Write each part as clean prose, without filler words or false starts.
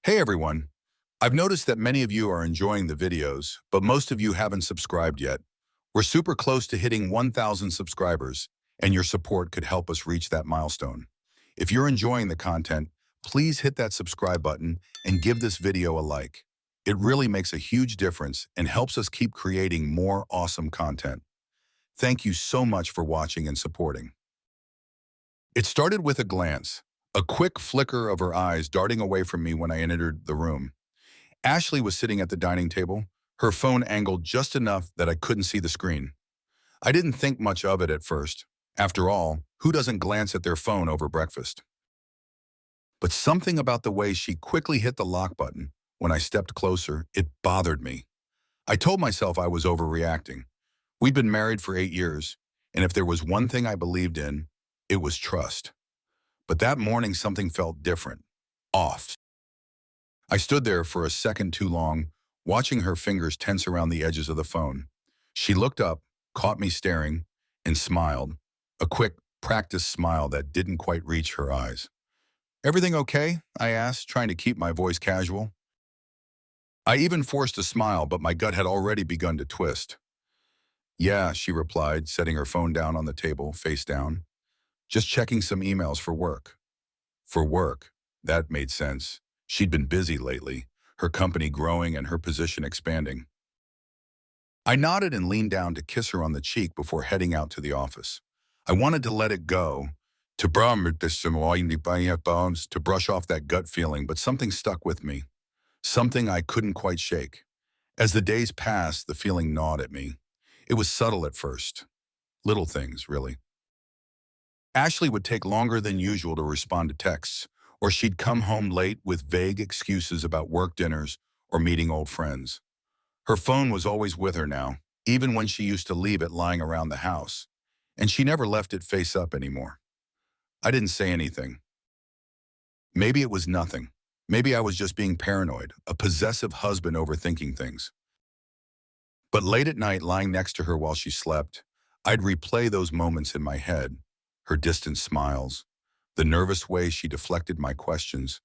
Hey everyone, I've noticed that many of you are enjoying the videos, but most of you haven't subscribed yet. We're super close to hitting 1,000 subscribers, and your support could help us reach that milestone. If you're enjoying the content, please hit that subscribe button and give this video a like. It really makes a huge difference and helps us keep creating more awesome content. Thank you so much for watching and supporting. It started with a glance, a quick flicker of her eyes darting away from me when I entered the room. Ashley was sitting at the dining table, her phone angled just enough that I couldn't see the screen. I didn't think much of it at first. After all, who doesn't glance at their phone over breakfast? But something about the way she quickly hit the lock button when I stepped closer, it bothered me. I told myself I was overreacting. We'd been married for 8 years, and if there was one thing I believed in, it was trust. But that morning something felt different, off. I stood there for a second too long, watching her fingers tense around the edges of the phone. She looked up, caught me staring, and smiled. A quick, practiced smile that didn't quite reach her eyes. "Everything okay?" I asked, trying to keep my voice casual. I even forced a smile, but my gut had already begun to twist. "Yeah," she replied, setting her phone down on the table, face down. "Just checking some emails for work." For work. That made sense. She'd been busy lately, her company growing and her position expanding. I nodded and leaned down to kiss her on the cheek before heading out to the office. I wanted to let it go, to brush off that gut feeling, but something stuck with me, something I couldn't quite shake. As the days passed, the feeling gnawed at me. It was subtle at first. Little things, really. Ashley would take longer than usual to respond to texts, or she'd come home late with vague excuses about work dinners or meeting old friends. Her phone was always with her now, even when she used to leave it lying around the house, and she never left it face up anymore. I didn't say anything. Maybe it was nothing. Maybe I was just being paranoid, a possessive husband overthinking things. But late at night, lying next to her while she slept, I'd replay those moments in my head, her distant smiles, the nervous way she deflected my questions,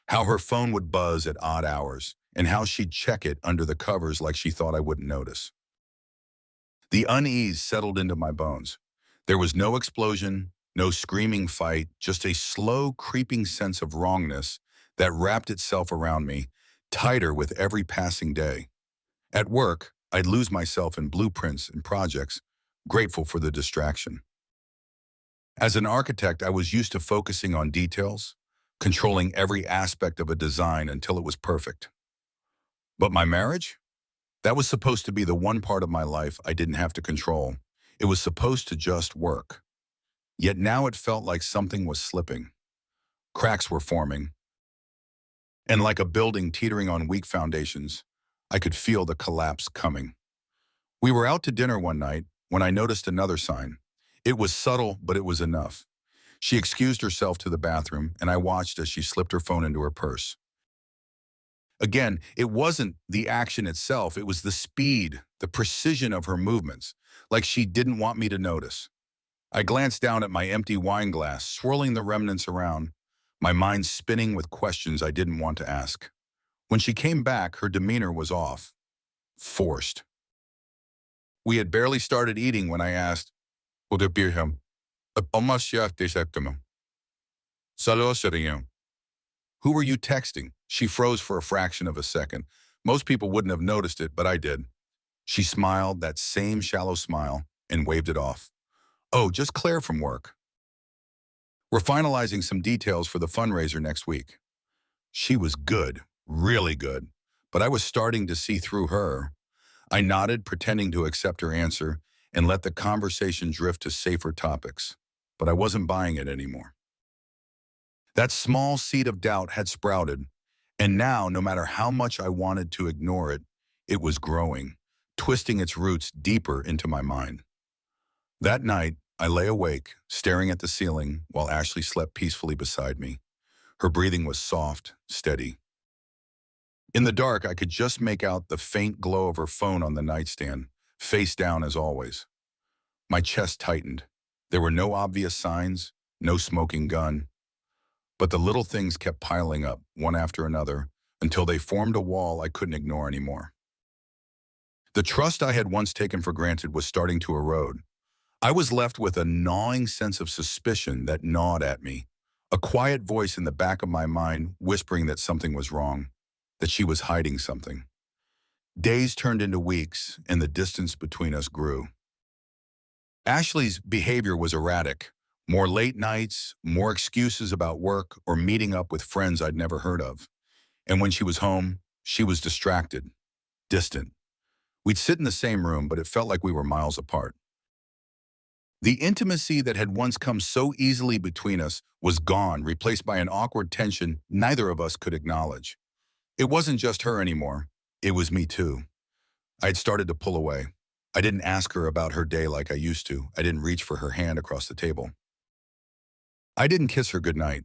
how her phone would buzz at odd hours, and how she'd check it under the covers like she thought I wouldn't notice. The unease settled into my bones. There was no explosion, no screaming fight, just a slow, creeping sense of wrongness that wrapped itself around me, tighter with every passing day. At work, I'd lose myself in blueprints and projects, grateful for the distraction. As an architect, I was used to focusing on details, controlling every aspect of a design until it was perfect. But my marriage? That was supposed to be the one part of my life I didn't have to control. It was supposed to just work. Yet now it felt like something was slipping. Cracks were forming. And like a building teetering on weak foundations, I could feel the collapse coming. We were out to dinner one night when I noticed another sign. It was subtle, but it was enough. She excused herself to the bathroom, and I watched as she slipped her phone into her purse. Again, it wasn't the action itself, it was the speed, the precision of her movements, like she didn't want me to notice. I glanced down at my empty wine glass, swirling the remnants around, my mind spinning with questions I didn't want to ask. When she came back, her demeanor was off. Forced. We had barely started eating when I asked, "Oder Birham, almost Saludos. Who were you texting?" She froze for a fraction of a second. Most people wouldn't have noticed it, but I did. She smiled, that same shallow smile, and waved it off. "Oh, just Claire from work. We're finalizing some details for the fundraiser next week." She was good, really good, but I was starting to see through her. I nodded, pretending to accept her answer, and let the conversation drift to safer topics. But I wasn't buying it anymore. That small seed of doubt had sprouted, and now, no matter how much I wanted to ignore it, it was growing, twisting its roots deeper into my mind. That night, I lay awake, staring at the ceiling while Ashley slept peacefully beside me. Her breathing was soft, steady. In the dark, I could just make out the faint glow of her phone on the nightstand, face down as always. My chest tightened. There were no obvious signs, no smoking gun. But the little things kept piling up, one after another, until they formed a wall I couldn't ignore anymore. The trust I had once taken for granted was starting to erode. I was left with a gnawing sense of suspicion that gnawed at me, a quiet voice in the back of my mind whispering that something was wrong, that she was hiding something. Days turned into weeks, and the distance between us grew. Ashley's behavior was erratic. More late nights, more excuses about work, or meeting up with friends I'd never heard of. And when she was home, she was distracted, distant. We'd sit in the same room, but it felt like we were miles apart. The intimacy that had once come so easily between us was gone, replaced by an awkward tension neither of us could acknowledge. It wasn't just her anymore. It was me too. I had started to pull away. I didn't ask her about her day like I used to. I didn't reach for her hand across the table. I didn't kiss her goodnight.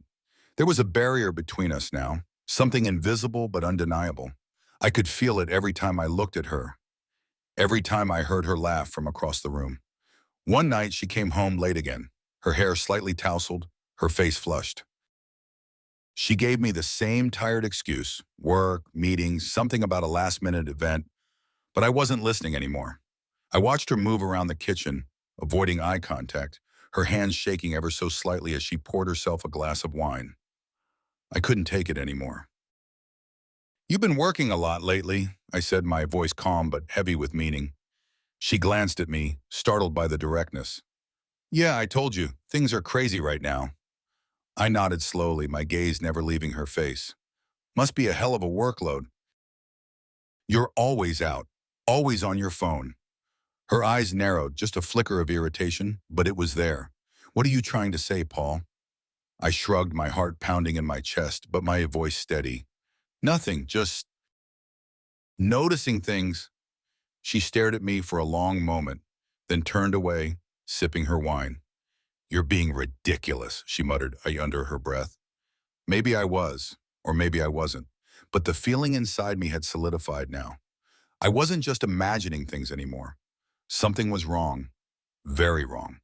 There was a barrier between us now, something invisible but undeniable. I could feel it every time I looked at her, every time I heard her laugh from across the room. One night she came home late again, her hair slightly tousled, her face flushed. She gave me the same tired excuse, work, meetings, something about a last-minute event, but I wasn't listening anymore. I watched her move around the kitchen, avoiding eye contact, her hands shaking ever so slightly as she poured herself a glass of wine. I couldn't take it anymore. "You've been working a lot lately," I said, my voice calm but heavy with meaning. She glanced at me, startled by the directness. "Yeah, I told you, things are crazy right now." I nodded slowly, my gaze never leaving her face. "Must be a hell of a workload." "You're always out, always on your phone." Her eyes narrowed, just a flicker of irritation, but it was there. "What are you trying to say, Paul?" I shrugged, my heart pounding in my chest, but my voice steady. "Nothing, just noticing things." She stared at me for a long moment, then turned away, sipping her wine. "You're being ridiculous," she muttered under her breath. Maybe I was, or maybe I wasn't, but the feeling inside me had solidified now. I wasn't just imagining things anymore. Something was wrong, very wrong.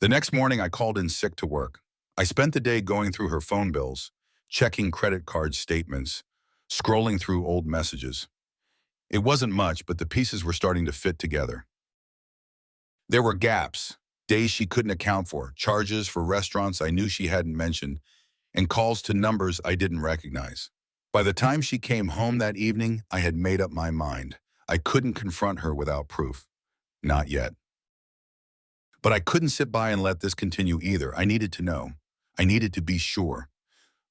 The next morning I called in sick to work. I spent the day going through her phone bills, checking credit card statements, scrolling through old messages. It wasn't much, but the pieces were starting to fit together. There were gaps, days she couldn't account for, charges for restaurants I knew she hadn't mentioned, and calls to numbers I didn't recognize. By the time she came home that evening, I had made up my mind. I couldn't confront her without proof. Not yet. But I couldn't sit by and let this continue either. I needed to know. I needed to be sure.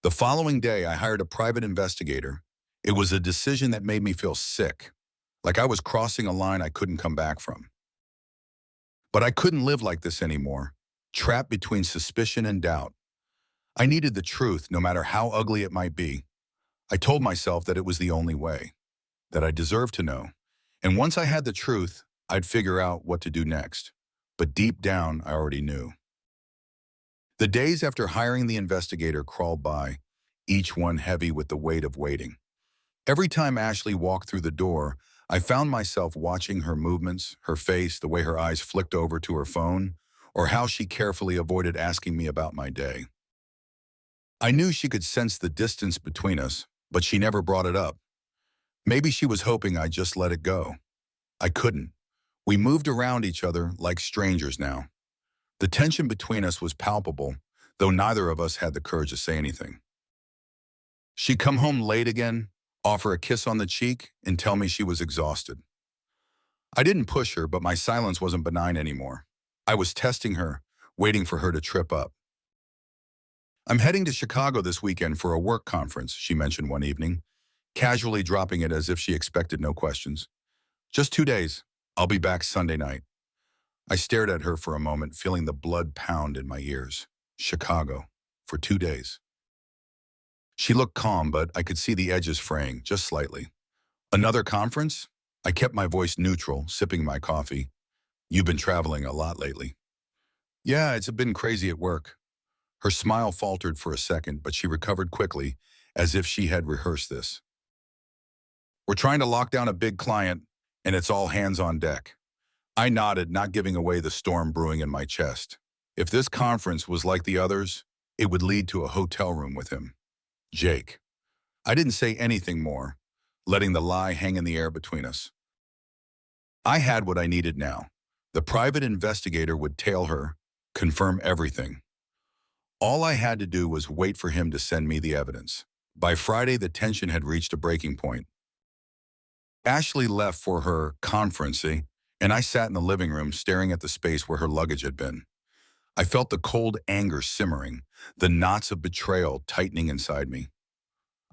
The following day, I hired a private investigator. It was a decision that made me feel sick, like I was crossing a line I couldn't come back from. But I couldn't live like this anymore, trapped between suspicion and doubt. I needed the truth, no matter how ugly it might be. I told myself that it was the only way, that I deserved to know. And once I had the truth, I'd figure out what to do next. But deep down, I already knew. The days after hiring the investigator crawled by, each one heavy with the weight of waiting. Every time Ashley walked through the door, I found myself watching her movements, her face, the way her eyes flicked over to her phone, or how she carefully avoided asking me about my day. I knew she could sense the distance between us, but she never brought it up. Maybe she was hoping I'd just let it go. I couldn't. We moved around each other like strangers now. The tension between us was palpable, though neither of us had the courage to say anything. She'd come home late again, offer a kiss on the cheek, and tell me she was exhausted. I didn't push her, but my silence wasn't benign anymore. I was testing her, waiting for her to trip up. "I'm heading to Chicago this weekend for a work conference," she mentioned one evening, casually dropping it as if she expected no questions. "Just 2 days. I'll be back Sunday night." I stared at her for a moment, feeling the blood pound in my ears. Chicago, for 2 days. She looked calm, but I could see the edges fraying, just slightly. "Another conference?" I kept my voice neutral, sipping my coffee. "You've been traveling a lot lately." "Yeah, it's been crazy at work." Her smile faltered for a second, but she recovered quickly, as if she had rehearsed this. "We're trying to lock down a big client, and it's all hands on deck." I nodded, not giving away the storm brewing in my chest. If this conference was like the others, it would lead to a hotel room with him. Jake. I didn't say anything more, letting the lie hang in the air between us. I had what I needed now. The private investigator would tail her, confirm everything. All I had to do was wait for him to send me the evidence. By Friday, the tension had reached a breaking point. Ashley left for her conference, and I sat in the living room staring at the space where her luggage had been. I felt the cold anger simmering, the knots of betrayal tightening inside me.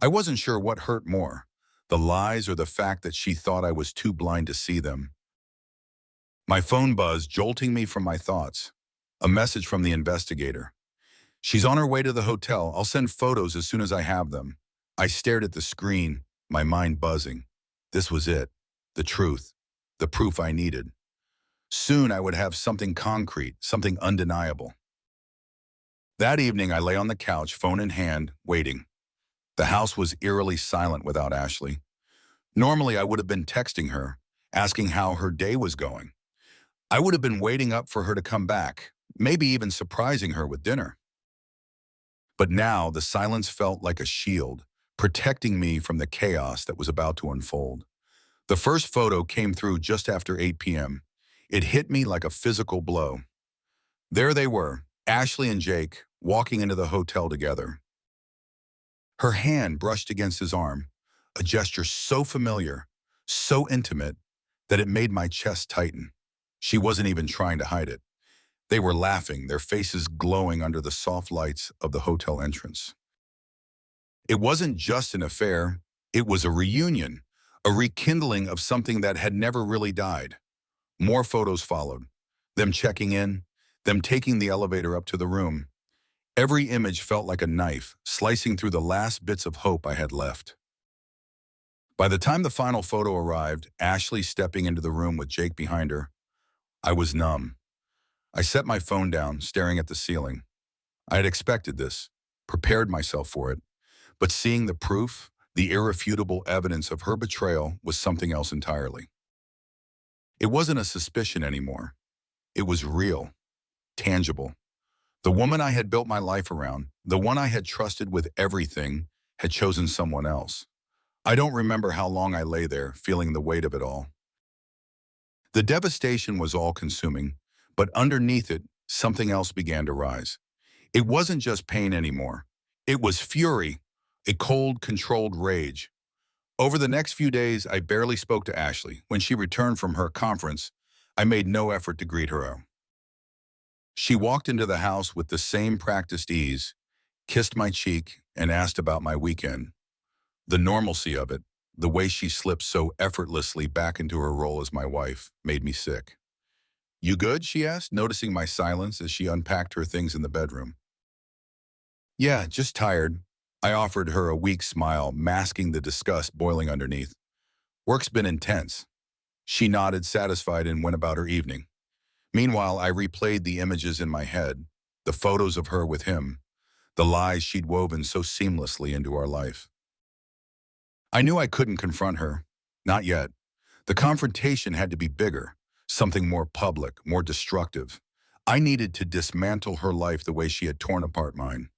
I wasn't sure what hurt more, the lies or the fact that she thought I was too blind to see them. My phone buzzed, jolting me from my thoughts. A message from the investigator. "She's on her way to the hotel. I'll send photos as soon as I have them." I stared at the screen, my mind buzzing. This was it. The truth. The proof I needed. Soon I would have something concrete, something undeniable. That evening I lay on the couch, phone in hand, waiting. The house was eerily silent without Ashley. Normally I would have been texting her, asking how her day was going. I would have been waiting up for her to come back, maybe even surprising her with dinner. But now the silence felt like a shield, protecting me from the chaos that was about to unfold. The first photo came through just after 8 p.m. It hit me like a physical blow. There they were, Ashley and Jake, walking into the hotel together. Her hand brushed against his arm, a gesture so familiar, so intimate, that it made my chest tighten. She wasn't even trying to hide it. They were laughing, their faces glowing under the soft lights of the hotel entrance. It wasn't just an affair, it was a reunion, a rekindling of something that had never really died. More photos followed, them checking in, them taking the elevator up to the room. Every image felt like a knife, slicing through the last bits of hope I had left. By the time the final photo arrived, Ashley stepping into the room with Jake behind her, I was numb. I set my phone down, staring at the ceiling. I had expected this, prepared myself for it, but seeing the proof, the irrefutable evidence of her betrayal was something else entirely. It wasn't a suspicion anymore. It was real, tangible. The woman I had built my life around, the one I had trusted with everything, had chosen someone else. I don't remember how long I lay there, feeling the weight of it all. The devastation was all-consuming, but underneath it, something else began to rise. It wasn't just pain anymore. It was fury, a cold, controlled rage. Over the next few days, I barely spoke to Ashley. When she returned from her conference, I made no effort to greet her. She walked into the house with the same practiced ease, kissed my cheek, and asked about my weekend. The normalcy of it, the way she slipped so effortlessly back into her role as my wife, made me sick. "You good?" she asked, noticing my silence as she unpacked her things in the bedroom. "Yeah, just tired." I offered her a weak smile, masking the disgust boiling underneath. "Work's been intense." She nodded, satisfied, and went about her evening. Meanwhile, I replayed the images in my head, the photos of her with him, the lies she'd woven so seamlessly into our life. I knew I couldn't confront her. Not yet. The confrontation had to be bigger, something more public, more destructive. I needed to dismantle her life the way she had torn apart mine.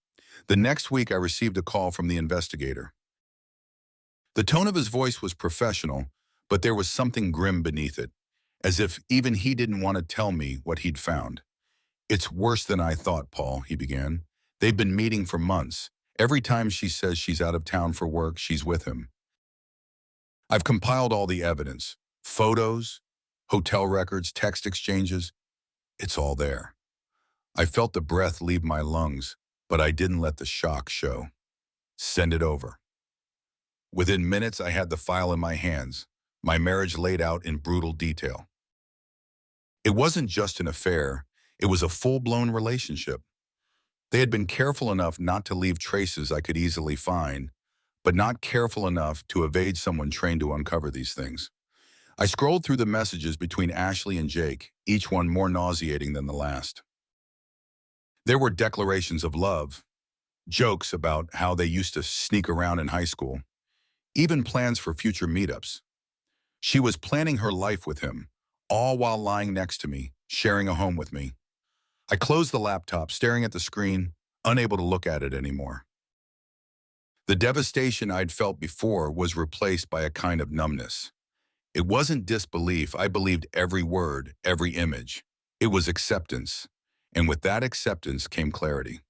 The next week, I received a call from the investigator. The tone of his voice was professional, but there was something grim beneath it, as if even he didn't want to tell me what he'd found. "It's worse than I thought, Paul," he began. "They've been meeting for months. Every time she says she's out of town for work, she's with him. I've compiled all the evidence, photos, hotel records, text exchanges. It's all there." I felt the breath leave my lungs, but I didn't let the shock show. "Send it over." Within minutes, I had the file in my hands, my marriage laid out in brutal detail. It wasn't just an affair, it was a full-blown relationship. They had been careful enough not to leave traces I could easily find, but not careful enough to evade someone trained to uncover these things. I scrolled through the messages between Ashley and Jake, each one more nauseating than the last. There were declarations of love, jokes about how they used to sneak around in high school, even plans for future meetups. She was planning her life with him, all while lying next to me, sharing a home with me. I closed the laptop, staring at the screen, unable to look at it anymore. The devastation I'd felt before was replaced by a kind of numbness. It wasn't disbelief. I believed every word, every image. It was acceptance. And with that acceptance came clarity.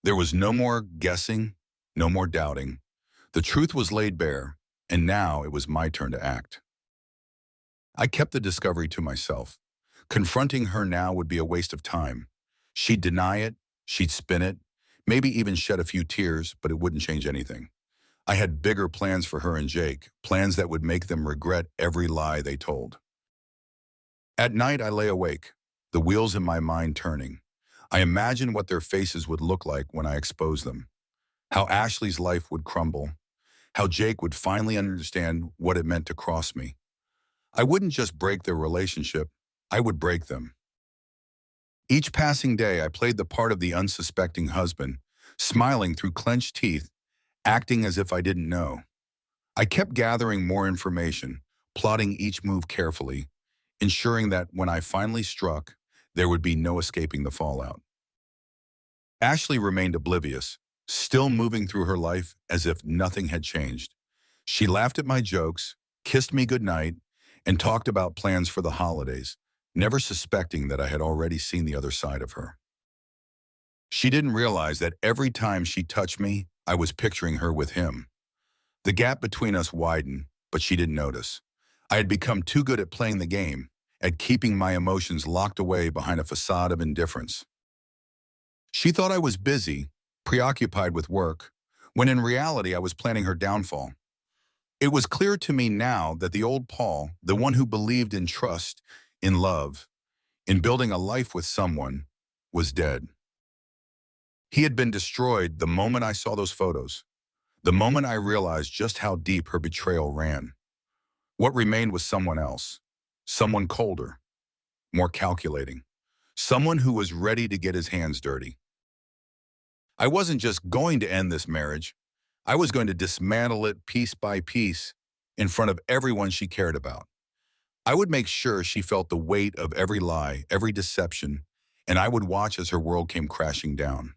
There was no more guessing, no more doubting. The truth was laid bare, and now it was my turn to act. I kept the discovery to myself. Confronting her now would be a waste of time. She'd deny it, she'd spin it, maybe even shed a few tears, but it wouldn't change anything. I had bigger plans for her and Jake, plans that would make them regret every lie they told. At night, I lay awake, the wheels in my mind turning. I imagined what their faces would look like when I exposed them, how Ashley's life would crumble, how Jake would finally understand what it meant to cross me. I wouldn't just break their relationship, I would break them. Each passing day, I played the part of the unsuspecting husband, smiling through clenched teeth, acting as if I didn't know. I kept gathering more information, plotting each move carefully, ensuring that when I finally struck, there would be no escaping the fallout. Ashley remained oblivious, still moving through her life as if nothing had changed. She laughed at my jokes, kissed me goodnight, and talked about plans for the holidays, never suspecting that I had already seen the other side of her. She didn't realize that every time she touched me, I was picturing her with him. The gap between us widened, but she didn't notice. I had become too good at playing the game, at keeping my emotions locked away behind a facade of indifference. She thought I was busy, preoccupied with work, when in reality I was planning her downfall. It was clear to me now that the old Paul, the one who believed in trust, in love, in building a life with someone, was dead. He had been destroyed the moment I saw those photos, the moment I realized just how deep her betrayal ran. What remained was someone else, someone colder, more calculating, someone who was ready to get his hands dirty. I wasn't just going to end this marriage, I was going to dismantle it piece by piece in front of everyone she cared about. I would make sure she felt the weight of every lie, every deception, and I would watch as her world came crashing down.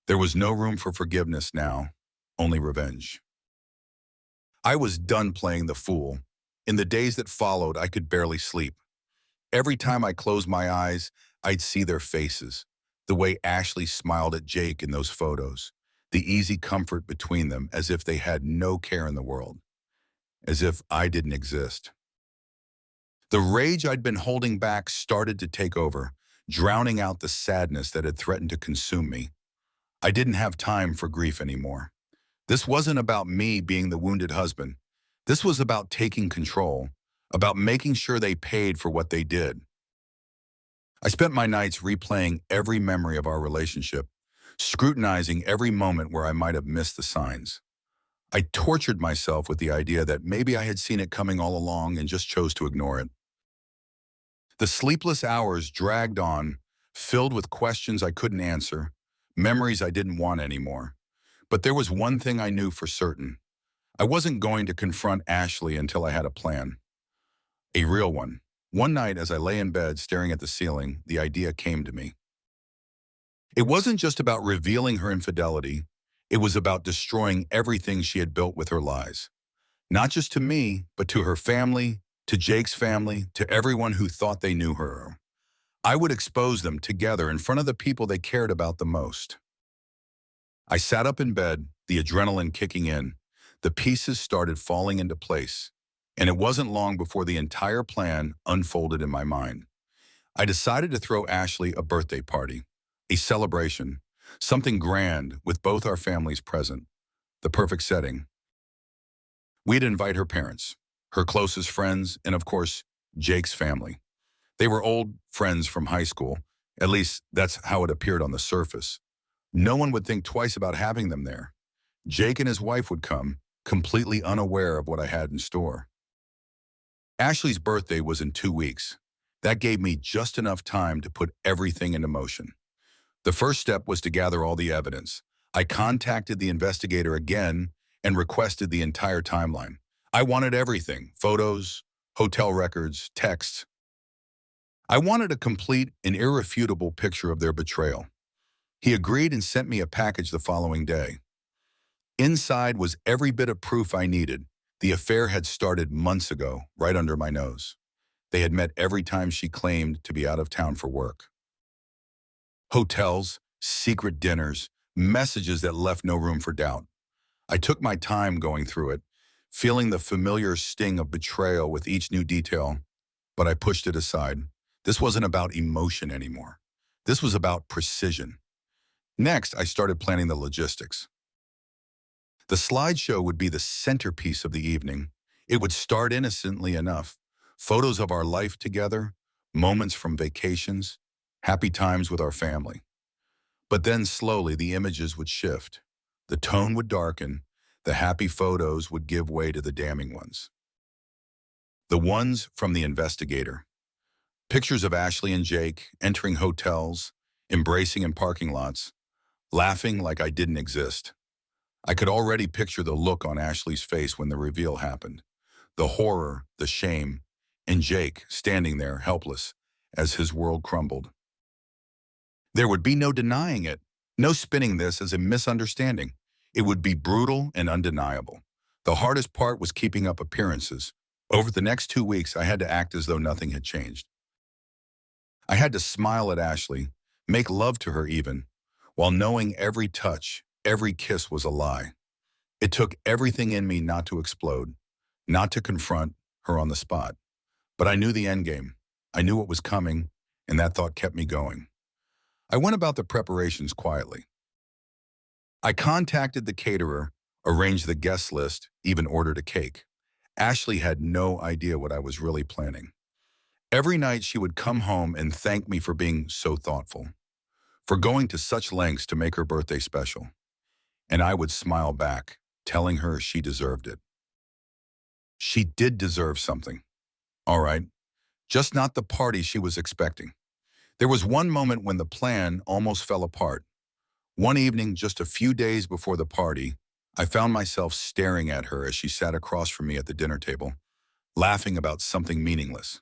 There was no room for forgiveness now, only revenge. I was done playing the fool. In the days that followed, I could barely sleep. Every time I closed my eyes, I'd see their faces, the way Ashley smiled at Jake in those photos, the easy comfort between them as if they had no care in the world, as if I didn't exist. The rage I'd been holding back started to take over, drowning out the sadness that had threatened to consume me. I didn't have time for grief anymore. This wasn't about me being the wounded husband. This was about taking control, about making sure they paid for what they did. I spent my nights replaying every memory of our relationship, scrutinizing every moment where I might have missed the signs. I tortured myself with the idea that maybe I had seen it coming all along and just chose to ignore it. The sleepless hours dragged on, filled with questions I couldn't answer, memories I didn't want anymore. But there was one thing I knew for certain. I wasn't going to confront Ashley until I had a plan. A real one. One night as I lay in bed staring at the ceiling, the idea came to me. It wasn't just about revealing her infidelity. It was about destroying everything she had built with her lies. Not just to me, but to her family, to Jake's family, to everyone who thought they knew her. I would expose them together in front of the people they cared about the most. I sat up in bed, the adrenaline kicking in. The pieces started falling into place, and it wasn't long before the entire plan unfolded in my mind. I decided to throw Ashley a birthday party, a celebration, something grand with both our families present, the perfect setting. We'd invite her parents, her closest friends, and of course, Jake's family. They were old friends from high school, at least that's how it appeared on the surface. No one would think twice about having them there. Jake and his wife would come, completely unaware of what I had in store. Ashley's birthday was in 2 weeks. That gave me just enough time to put everything into motion. The first step was to gather all the evidence. I contacted the investigator again and requested the entire timeline. I wanted everything: photos, hotel records, texts. I wanted a complete and irrefutable picture of their betrayal. He agreed and sent me a package the following day. Inside was every bit of proof I needed. The affair had started months ago, right under my nose. They had met every time she claimed to be out of town for work. Hotels, secret dinners, messages that left no room for doubt. I took my time going through it, feeling the familiar sting of betrayal with each new detail, but I pushed it aside. This wasn't about emotion anymore. This was about precision. Next, I started planning the logistics. The slideshow would be the centerpiece of the evening. It would start innocently enough. Photos of our life together, moments from vacations, happy times with our family. But then slowly the images would shift. The tone would darken. The happy photos would give way to the damning ones. The ones from the investigator. Pictures of Ashley and Jake entering hotels, embracing in parking lots, laughing like I didn't exist. I could already picture the look on Ashley's face when the reveal happened. The horror, the shame, and Jake standing there helpless as his world crumbled. There would be no denying it, no spinning this as a misunderstanding. It would be brutal and undeniable. The hardest part was keeping up appearances. Over the next 2 weeks, I had to act as though nothing had changed. I had to smile at Ashley, make love to her even, while knowing every touch, every kiss was a lie. It took everything in me not to explode, not to confront her on the spot. But I knew the end game. I knew what was coming, and that thought kept me going. I went about the preparations quietly. I contacted the caterer, arranged the guest list, even ordered a cake. Ashley had no idea what I was really planning. Every night she would come home and thank me for being so thoughtful, for going to such lengths to make her birthday special. And I would smile back, telling her she deserved it. She did deserve something. All right, just not the party she was expecting. There was one moment when the plan almost fell apart. One evening, just a few days before the party, I found myself staring at her as she sat across from me at the dinner table, laughing about something meaningless.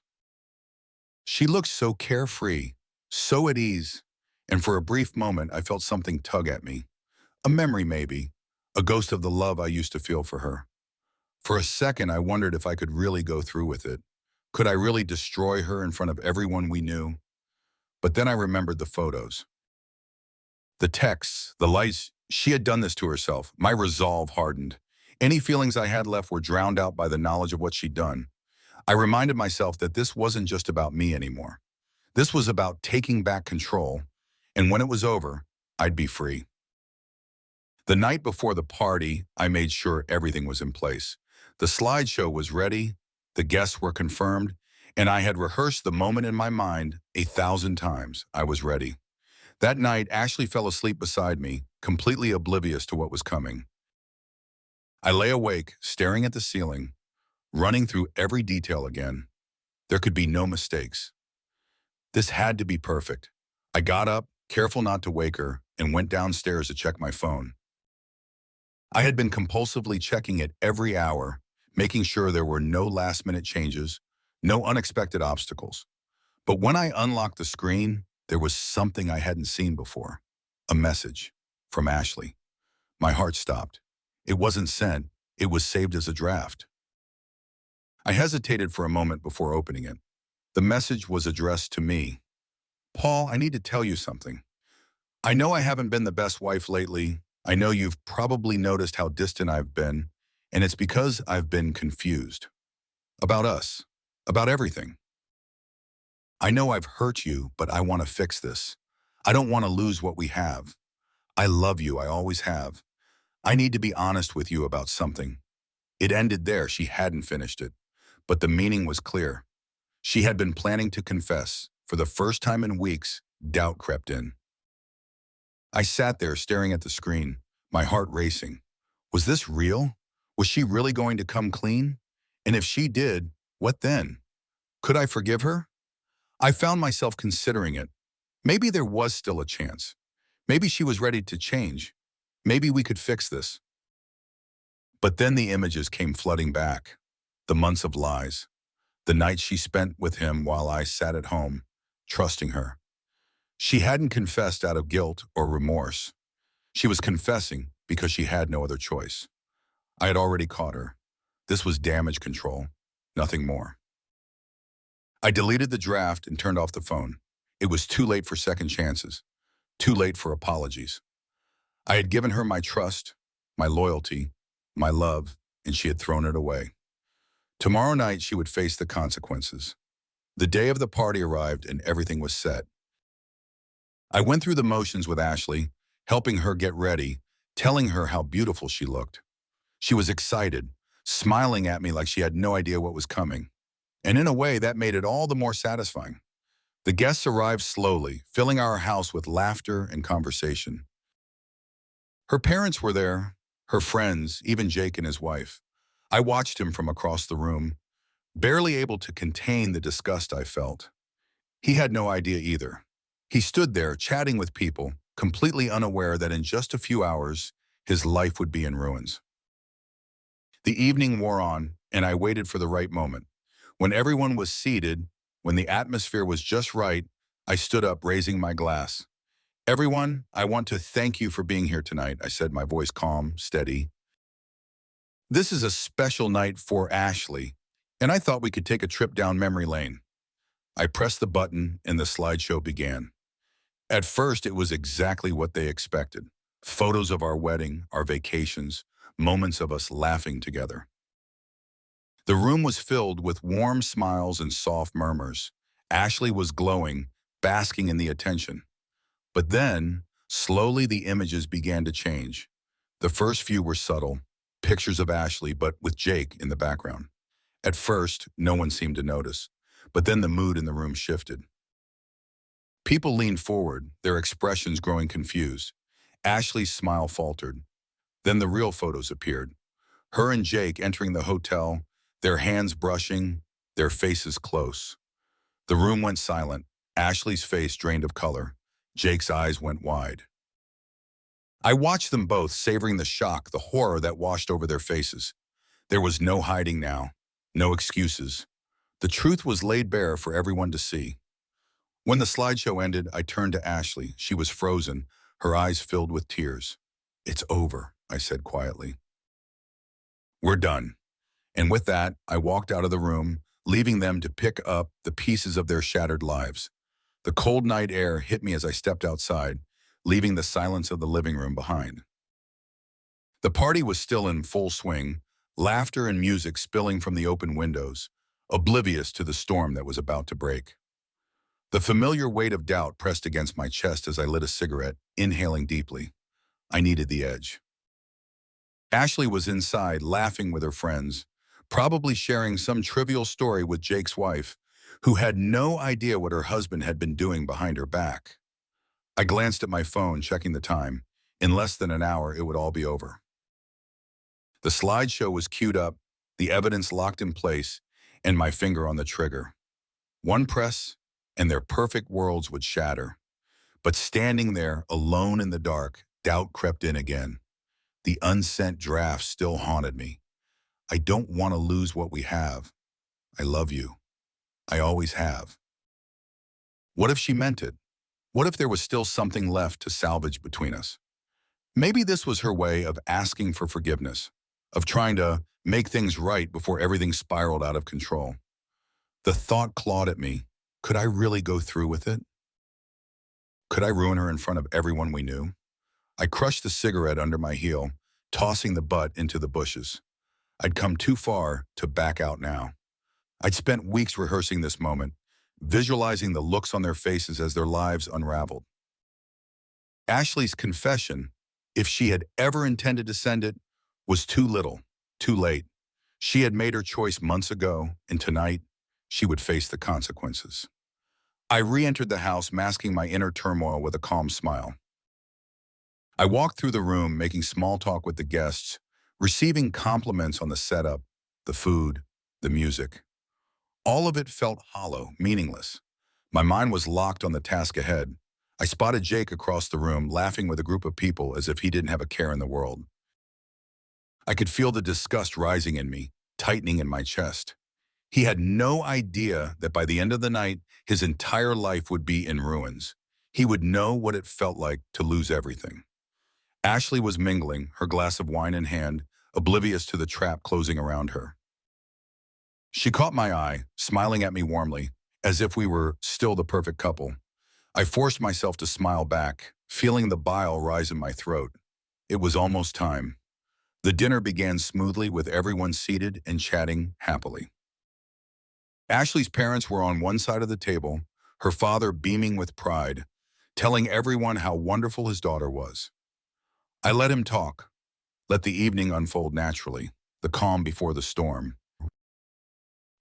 She looked so carefree, so at ease, and for a brief moment I felt something tug at me. A memory maybe, a ghost of the love I used to feel for her. For a second I wondered if I could really go through with it. Could I really destroy her in front of everyone we knew? But then I remembered the photos. The texts, the lights. She had done this to herself. My resolve hardened. Any feelings I had left were drowned out by the knowledge of what she'd done. I reminded myself that this wasn't just about me anymore. This was about taking back control, and when it was over, I'd be free. The night before the party, I made sure everything was in place. The slideshow was ready, the guests were confirmed, and I had rehearsed the moment in my mind 1,000 times. I was ready. That night, Ashley fell asleep beside me, completely oblivious to what was coming. I lay awake, staring at the ceiling, running through every detail again. There could be no mistakes. This had to be perfect. I got up, careful not to wake her, and went downstairs to check my phone. I had been compulsively checking it every hour, making sure there were no last-minute changes, no unexpected obstacles. But when I unlocked the screen, there was something I hadn't seen before. A message from Ashley. My heart stopped. It wasn't sent. It was saved as a draft. I hesitated for a moment before opening it. The message was addressed to me. Paul, I need to tell you something. I know I haven't been the best wife lately. I know you've probably noticed how distant I've been, and it's because I've been confused. About us. About everything. I know I've hurt you, but I want to fix this. I don't want to lose what we have. I love you, I always have. I need to be honest with you about something. It ended there, she hadn't finished it. But the meaning was clear. She had been planning to confess. For the first time in weeks, doubt crept in. I sat there staring at the screen, my heart racing. Was this real? Was she really going to come clean? And if she did, what then? Could I forgive her? I found myself considering it. Maybe there was still a chance. Maybe she was ready to change. Maybe we could fix this. But then the images came flooding back. The months of lies. The nights she spent with him while I sat at home, trusting her. She hadn't confessed out of guilt or remorse. She was confessing because she had no other choice. I had already caught her. This was damage control, nothing more. I deleted the draft and turned off the phone. It was too late for second chances, too late for apologies. I had given her my trust, my loyalty, my love, and she had thrown it away. Tomorrow night, she would face the consequences. The day of the party arrived and everything was set. I went through the motions with Ashley, helping her get ready, telling her how beautiful she looked. She was excited, smiling at me like she had no idea what was coming. And in a way, that made it all the more satisfying. The guests arrived slowly, filling our house with laughter and conversation. Her parents were there, her friends, even Jake and his wife. I watched him from across the room, barely able to contain the disgust I felt. He had no idea either. He stood there chatting with people, completely unaware that in just a few hours, his life would be in ruins. The evening wore on, and I waited for the right moment. When everyone was seated, when the atmosphere was just right, I stood up, raising my glass. "Everyone, I want to thank you for being here tonight," I said, my voice calm, steady. "This is a special night for Ashley, and I thought we could take a trip down memory lane." I pressed the button, and the slideshow began. At first, it was exactly what they expected. Photos of our wedding, our vacations, moments of us laughing together. The room was filled with warm smiles and soft murmurs. Ashley was glowing, basking in the attention. But then, slowly the images began to change. The first few were subtle, pictures of Ashley, but with Jake in the background. At first, no one seemed to notice, but then the mood in the room shifted. People leaned forward, their expressions growing confused. Ashley's smile faltered. Then the real photos appeared. Her and Jake entering the hotel, their hands brushing, their faces close. The room went silent. Ashley's face drained of color. Jake's eyes went wide. I watched them both, savoring the shock, the horror that washed over their faces. There was no hiding now, no excuses. The truth was laid bare for everyone to see. When the slideshow ended, I turned to Ashley. She was frozen, her eyes filled with tears. "It's over," I said quietly. "We're done." And with that, I walked out of the room, leaving them to pick up the pieces of their shattered lives. The cold night air hit me as I stepped outside, leaving the silence of the living room behind. The party was still in full swing, laughter and music spilling from the open windows, oblivious to the storm that was about to break. The familiar weight of doubt pressed against my chest as I lit a cigarette, inhaling deeply. I needed the edge. Ashley was inside, laughing with her friends, probably sharing some trivial story with Jake's wife, who had no idea what her husband had been doing behind her back. I glanced at my phone, checking the time. In less than an hour, it would all be over. The slideshow was queued up, the evidence locked in place, and my finger on the trigger. One press, and their perfect worlds would shatter. But standing there, alone in the dark, doubt crept in again. The unsent draft still haunted me. I don't want to lose what we have. I love you. I always have. What if she meant it? What if there was still something left to salvage between us? Maybe this was her way of asking for forgiveness, of trying to make things right before everything spiraled out of control. The thought clawed at me. Could I really go through with it? Could I ruin her in front of everyone we knew? I crushed the cigarette under my heel, tossing the butt into the bushes. I'd come too far to back out now. I'd spent weeks rehearsing this moment, visualizing the looks on their faces as their lives unraveled. Ashley's confession, if she had ever intended to send it, was too little, too late. She had made her choice months ago, and tonight, she would face the consequences. I re-entered the house, masking my inner turmoil with a calm smile. I walked through the room, making small talk with the guests, receiving compliments on the setup, the food, the music. All of it felt hollow, meaningless. My mind was locked on the task ahead. I spotted Jake across the room, laughing with a group of people as if he didn't have a care in the world. I could feel the disgust rising in me, tightening in my chest. He had no idea that by the end of the night, his entire life would be in ruins. He would know what it felt like to lose everything. Ashley was mingling, her glass of wine in hand, oblivious to the trap closing around her. She caught my eye, smiling at me warmly, as if we were still the perfect couple. I forced myself to smile back, feeling the bile rise in my throat. It was almost time. The dinner began smoothly with everyone seated and chatting happily. Ashley's parents were on one side of the table, her father beaming with pride, telling everyone how wonderful his daughter was. I let him talk, let the evening unfold naturally, the calm before the storm.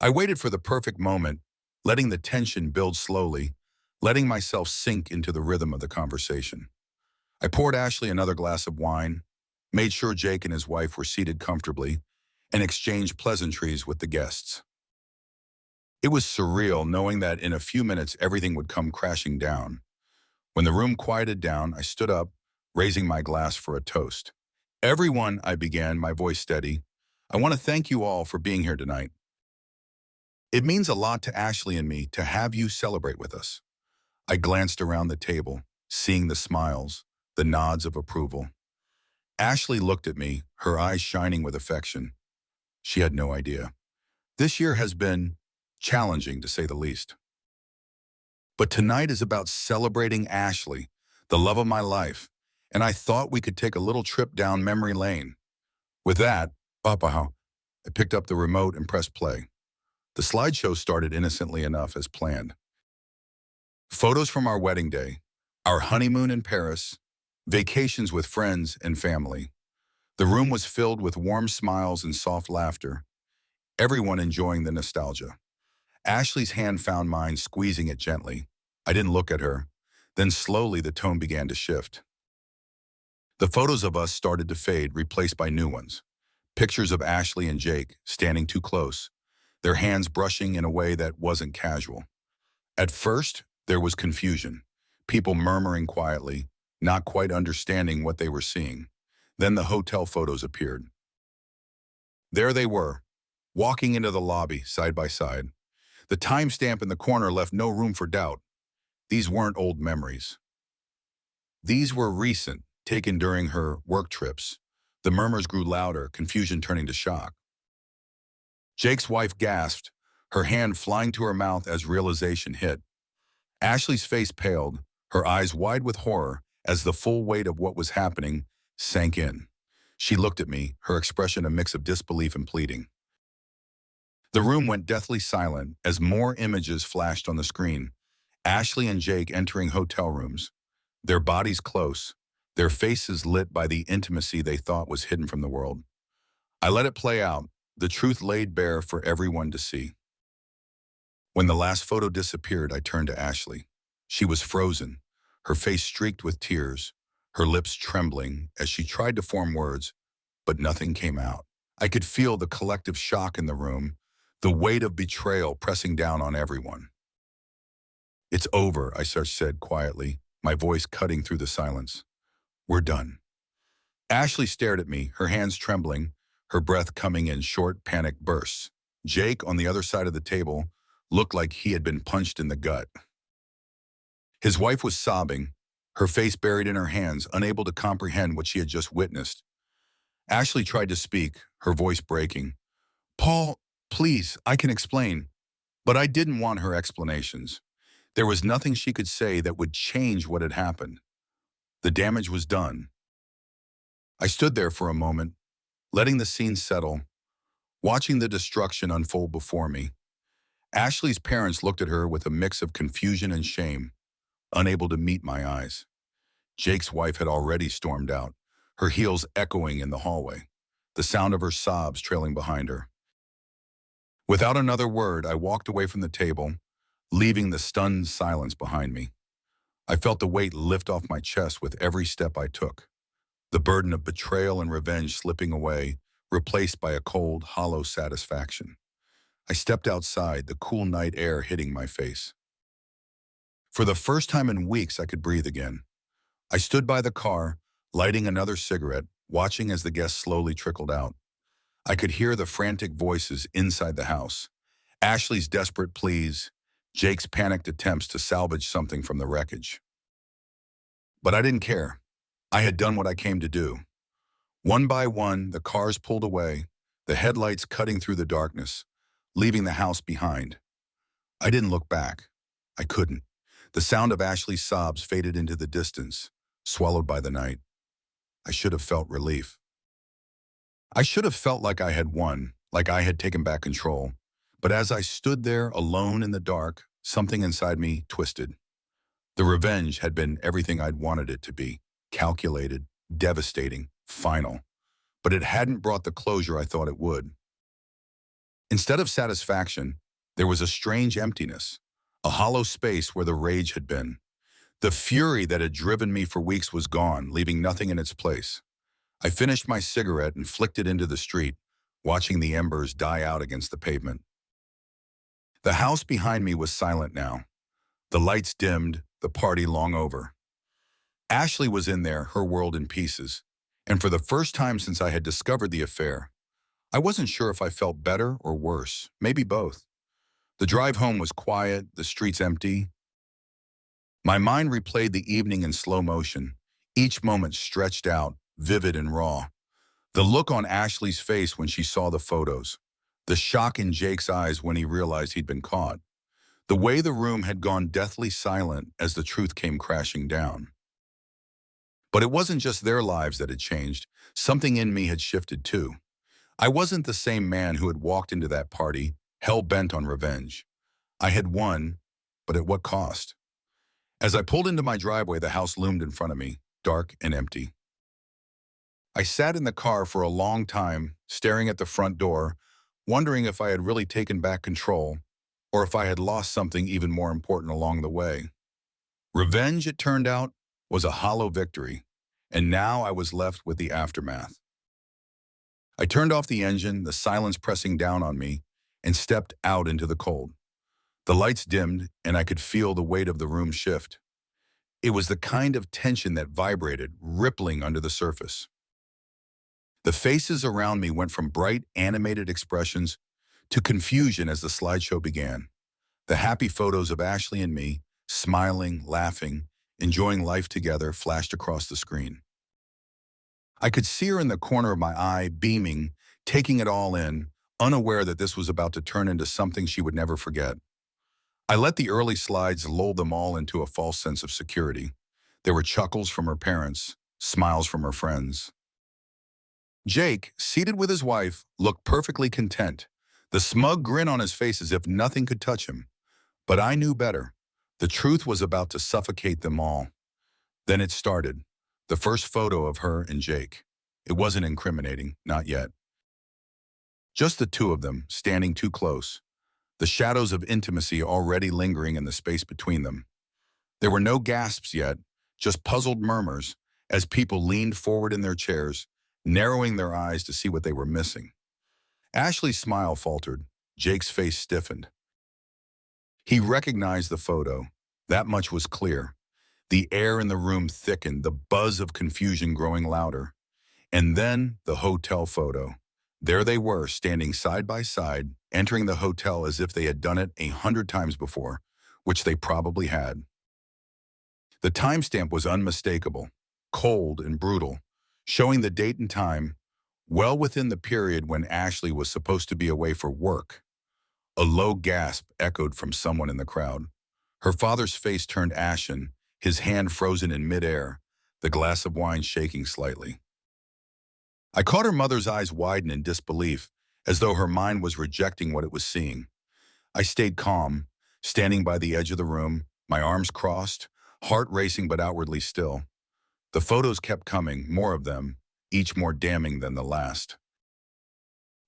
I waited for the perfect moment, letting the tension build slowly, letting myself sink into the rhythm of the conversation. I poured Ashley another glass of wine, made sure Jake and his wife were seated comfortably, and exchanged pleasantries with the guests. It was surreal knowing that in a few minutes everything would come crashing down. When the room quieted down, I stood up, raising my glass for a toast. Everyone, I began, my voice steady, I want to thank you all for being here tonight. It means a lot to Ashley and me to have you celebrate with us. I glanced around the table, seeing the smiles, the nods of approval. Ashley looked at me, her eyes shining with affection. She had no idea. This year has been challenging, to say the least. But tonight is about celebrating Ashley, the love of my life, and I thought we could take a little trip down memory lane. With that, I picked up the remote and pressed play. The slideshow started innocently enough as planned. Photos from our wedding day, our honeymoon in Paris, vacations with friends and family. The room was filled with warm smiles and soft laughter, everyone enjoying the nostalgia. Ashley's hand found mine, squeezing it gently. I didn't look at her. Then slowly the tone began to shift. The photos of us started to fade, replaced by new ones. Pictures of Ashley and Jake standing too close, their hands brushing in a way that wasn't casual. At first, there was confusion, people murmuring quietly, not quite understanding what they were seeing. Then the hotel photos appeared. There they were, walking into the lobby side by side. The timestamp in the corner left no room for doubt. These weren't old memories. These were recent, taken during her work trips. The murmurs grew louder, confusion turning to shock. Jake's wife gasped, her hand flying to her mouth as realization hit. Ashley's face paled, her eyes wide with horror as the full weight of what was happening sank in. She looked at me, her expression a mix of disbelief and pleading. The room went deathly silent as more images flashed on the screen. Ashley and Jake entering hotel rooms, their bodies close, their faces lit by the intimacy they thought was hidden from the world. I let it play out, the truth laid bare for everyone to see. When the last photo disappeared, I turned to Ashley. She was frozen, her face streaked with tears, her lips trembling as she tried to form words, but nothing came out. I could feel the collective shock in the room, the weight of betrayal pressing down on everyone. It's over, I said quietly, my voice cutting through the silence. We're done. Ashley stared at me, her hands trembling, her breath coming in short, panicked bursts. Jake, on the other side of the table, looked like he had been punched in the gut. His wife was sobbing, her face buried in her hands, unable to comprehend what she had just witnessed. Ashley tried to speak, her voice breaking. Paul, please, I can explain. But I didn't want her explanations. There was nothing she could say that would change what had happened. The damage was done. I stood there for a moment, letting the scene settle, watching the destruction unfold before me. Ashley's parents looked at her with a mix of confusion and shame, unable to meet my eyes. Jake's wife had already stormed out, her heels echoing in the hallway, the sound of her sobs trailing behind her. Without another word, I walked away from the table, leaving the stunned silence behind me. I felt the weight lift off my chest with every step I took, the burden of betrayal and revenge slipping away, replaced by a cold, hollow satisfaction. I stepped outside, the cool night air hitting my face. For the first time in weeks, I could breathe again. I stood by the car, lighting another cigarette, watching as the guests slowly trickled out. I could hear the frantic voices inside the house, Ashley's desperate pleas, Jake's panicked attempts to salvage something from the wreckage. But I didn't care. I had done what I came to do. One by one, the cars pulled away, the headlights cutting through the darkness, leaving the house behind. I didn't look back. I couldn't. The sound of Ashley's sobs faded into the distance, swallowed by the night. I should have felt relief. I should have felt like I had won, like I had taken back control. But as I stood there alone in the dark, something inside me twisted. The revenge had been everything I'd wanted it to be: calculated, devastating, final. But it hadn't brought the closure I thought it would. Instead of satisfaction, there was a strange emptiness, a hollow space where the rage had been. The fury that had driven me for weeks was gone, leaving nothing in its place. I finished my cigarette and flicked it into the street, watching the embers die out against the pavement. The house behind me was silent now. The lights dimmed, the party long over. Ashley was in there, her world in pieces. And for the first time since I had discovered the affair, I wasn't sure if I felt better or worse, maybe both. The drive home was quiet, the streets empty. My mind replayed the evening in slow motion, each moment stretched out, vivid and raw. The look on Ashley's face when she saw the photos, the shock in Jake's eyes when he realized he'd been caught, the way the room had gone deathly silent as the truth came crashing down. But it wasn't just their lives that had changed. Something in me had shifted too. I wasn't the same man who had walked into that party, hell-bent on revenge. I had won, but at what cost? As I pulled into my driveway, the house loomed in front of me, dark and empty. I sat in the car for a long time, staring at the front door, wondering if I had really taken back control, or if I had lost something even more important along the way. Revenge, it turned out, was a hollow victory, and now I was left with the aftermath. I turned off the engine, the silence pressing down on me, and stepped out into the cold. The lights dimmed, and I could feel the weight of the room shift. It was the kind of tension that vibrated, rippling under the surface. The faces around me went from bright, animated expressions to confusion as the slideshow began. The happy photos of Ashley and me, smiling, laughing, enjoying life together, flashed across the screen. I could see her in the corner of my eye, beaming, taking it all in, unaware that this was about to turn into something she would never forget. I let the early slides lull them all into a false sense of security. There were chuckles from her parents, smiles from her friends. Jake, seated with his wife, looked perfectly content, the smug grin on his face as if nothing could touch him. But I knew better. The truth was about to suffocate them all. Then it started. The first photo of her and Jake. It wasn't incriminating, not yet. Just the two of them, standing too close. The shadows of intimacy already lingering in the space between them. There were no gasps yet, just puzzled murmurs as people leaned forward in their chairs, narrowing their eyes to see what they were missing. Ashley's smile faltered. Jake's face stiffened. He recognized the photo. That much was clear. The air in the room thickened, the buzz of confusion growing louder. And then the hotel photo. There they were, standing side by side, entering the hotel as if they had done it 100 times before, which they probably had. The timestamp was unmistakable, cold and brutal, showing the date and time, well within the period when Ashley was supposed to be away for work. A low gasp echoed from someone in the crowd. Her father's face turned ashen, his hand frozen in midair, the glass of wine shaking slightly. I caught her mother's eyes widen in disbelief, as though her mind was rejecting what it was seeing. I stayed calm, standing by the edge of the room, my arms crossed, heart racing but outwardly still. The photos kept coming, more of them, each more damning than the last.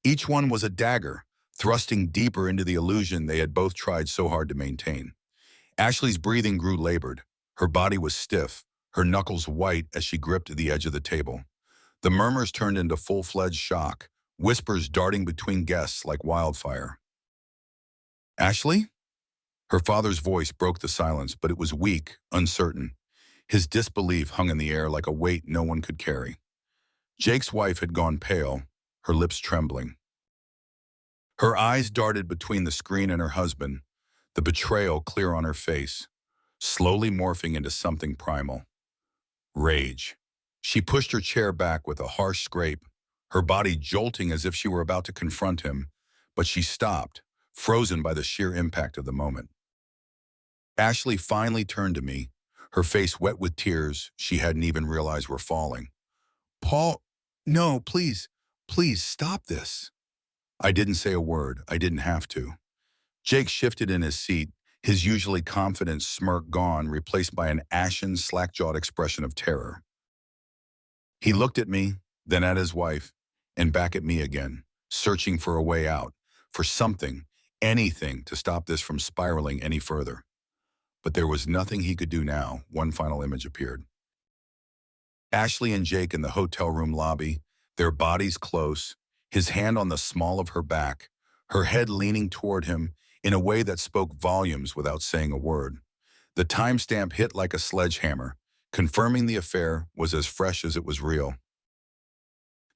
Each one was a dagger, thrusting deeper into the illusion they had both tried so hard to maintain. Ashley's breathing grew labored. Her body was stiff, her knuckles white as she gripped the edge of the table. The murmurs turned into full-fledged shock, whispers darting between guests like wildfire. Ashley? Her father's voice broke the silence, but it was weak, uncertain. His disbelief hung in the air like a weight no one could carry. Jake's wife had gone pale, her lips trembling. Her eyes darted between the screen and her husband, the betrayal clear on her face, slowly morphing into something primal. Rage. She pushed her chair back with a harsh scrape, her body jolting as if she were about to confront him, but she stopped, frozen by the sheer impact of the moment. Ashley finally turned to me, her face wet with tears she hadn't even realized were falling. Paul, no, please, please stop this. I didn't say a word. I didn't have to. Jake shifted in his seat, his usually confident smirk gone, replaced by an ashen, slack-jawed expression of terror. He looked at me, then at his wife, and back at me again, searching for a way out, for something, anything to stop this from spiraling any further. But there was nothing he could do now. One final image appeared. Ashley and Jake in the hotel room lobby, their bodies close, his hand on the small of her back, her head leaning toward him in a way that spoke volumes without saying a word. The timestamp hit like a sledgehammer, confirming the affair was as fresh as it was real.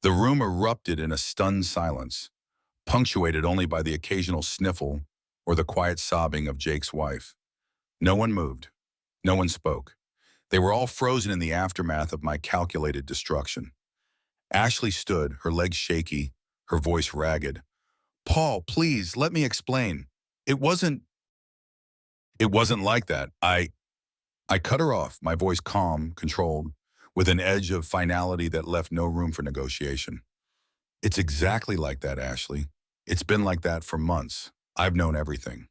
The room erupted in a stunned silence, punctuated only by the occasional sniffle or the quiet sobbing of Jake's wife. No one moved. No one spoke. They were all frozen in the aftermath of my calculated destruction. Ashley stood, her legs shaky, her voice ragged. Paul, please, let me explain. It wasn't like that. I cut her off, my voice calm, controlled, with an edge of finality that left no room for negotiation. It's exactly like that, Ashley. It's been like that for months. I've known everything.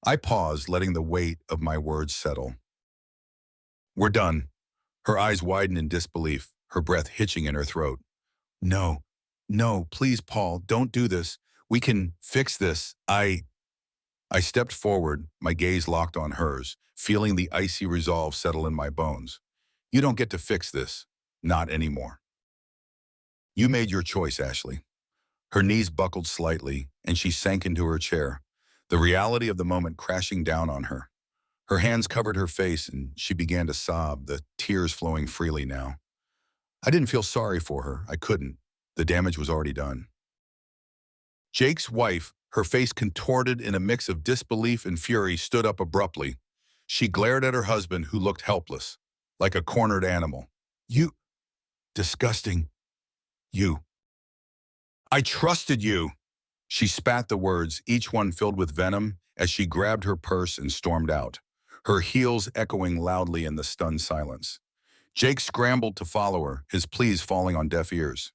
I paused, letting the weight of my words settle. We're done. Her eyes widened in disbelief, her breath hitching in her throat. No, no, please, Paul, don't do this. We can fix this. I stepped forward, my gaze locked on hers, feeling the icy resolve settle in my bones. You don't get to fix this. Not anymore. You made your choice, Ashley. Her knees buckled slightly, and she sank into her chair, the reality of the moment crashing down on her. Her hands covered her face, and she began to sob, the tears flowing freely now. I didn't feel sorry for her. I couldn't. The damage was already done. Jake's wife, her face contorted in a mix of disbelief and fury, stood up abruptly. She glared at her husband, who looked helpless, like a cornered animal. You, disgusting, you. I trusted you. She spat the words, each one filled with venom, as she grabbed her purse and stormed out, her heels echoing loudly in the stunned silence. Jake scrambled to follow her, his pleas falling on deaf ears.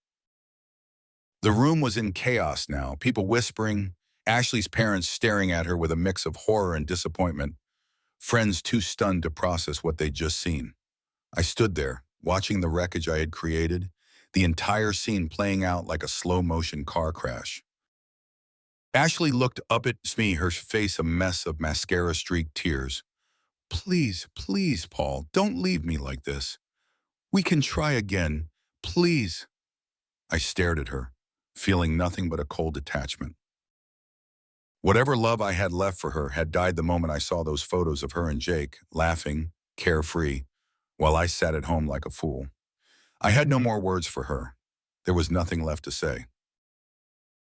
The room was in chaos now, people whispering, Ashley's parents staring at her with a mix of horror and disappointment, friends too stunned to process what they'd just seen. I stood there, watching the wreckage I had created, the entire scene playing out like a slow-motion car crash. Ashley looked up at me, her face a mess of mascara-streaked tears. Please, please, Paul, don't leave me like this. We can try again, please. I stared at her, feeling nothing but a cold detachment. Whatever love I had left for her had died the moment I saw those photos of her and Jake, laughing, carefree, while I sat at home like a fool. I had no more words for her. There was nothing left to say.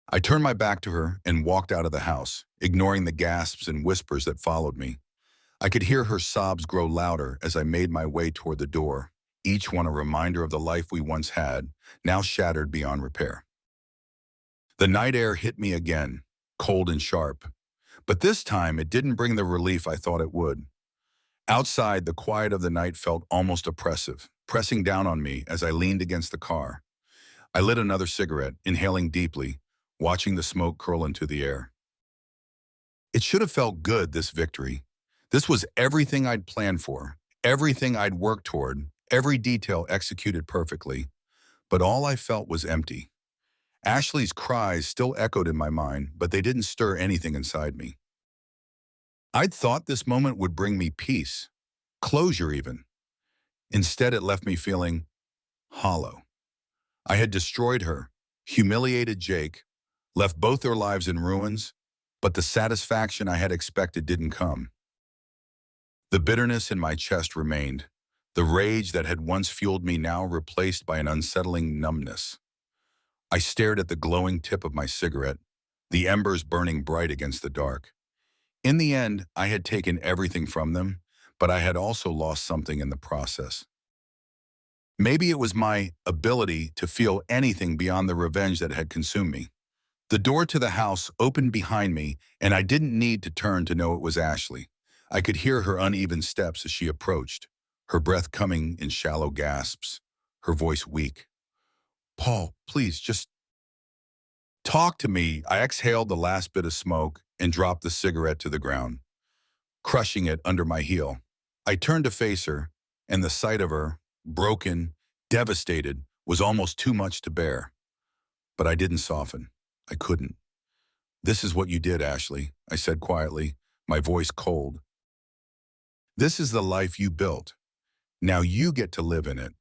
I turned my back to her and walked out of the house, ignoring the gasps and whispers that followed me. I could hear her sobs grow louder as I made my way toward the door, each one a reminder of the life we once had, now shattered beyond repair. The night air hit me again, cold and sharp. But this time, it didn't bring the relief I thought it would. Outside, the quiet of the night felt almost oppressive, pressing down on me as I leaned against the car. I lit another cigarette, inhaling deeply, watching the smoke curl into the air. It should have felt good, this victory. This was everything I'd planned for, everything I'd worked toward, every detail executed perfectly. But all I felt was empty. Ashley's cries still echoed in my mind, but they didn't stir anything inside me. I'd thought this moment would bring me peace, closure even. Instead, it left me feeling hollow. I had destroyed her, humiliated Jake, left both their lives in ruins, but the satisfaction I had expected didn't come. The bitterness in my chest remained, the rage that had once fueled me now replaced by an unsettling numbness. I stared at the glowing tip of my cigarette, the embers burning bright against the dark. In the end, I had taken everything from them, but I had also lost something in the process. Maybe it was my ability to feel anything beyond the revenge that had consumed me. The door to the house opened behind me, and I didn't need to turn to know it was Ashley. I could hear her uneven steps as she approached, her breath coming in shallow gasps, her voice weak. "Paul, please, just talk to me." I exhaled the last bit of smoke and dropped the cigarette to the ground, crushing it under my heel. I turned to face her, and the sight of her, broken, devastated, was almost too much to bear. But I didn't soften. I couldn't. "This is what you did, Ashley," I said quietly, my voice cold. "This is the life you built. Now you get to live in it."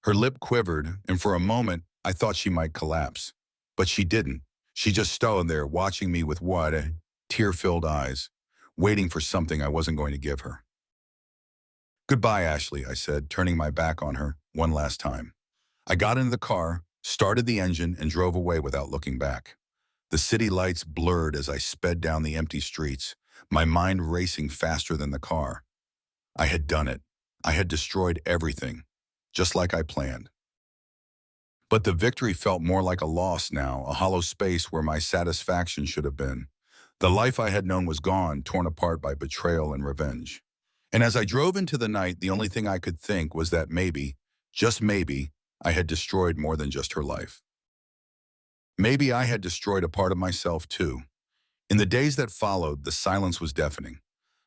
Her lip quivered, and for a moment, I thought she might collapse. But she didn't. She just stood there, watching me with wide, tear-filled eyes, waiting for something I wasn't going to give her. "Goodbye, Ashley," I said, turning my back on her one last time. I got into the car, started the engine, and drove away without looking back. The city lights blurred as I sped down the empty streets, my mind racing faster than the car. I had done it. I had destroyed everything, just like I planned. But the victory felt more like a loss now, a hollow space where my satisfaction should have been. The life I had known was gone, torn apart by betrayal and revenge. And as I drove into the night, the only thing I could think was that maybe, just maybe, I had destroyed more than just her life. Maybe I had destroyed a part of myself too. In the days that followed, the silence was deafening.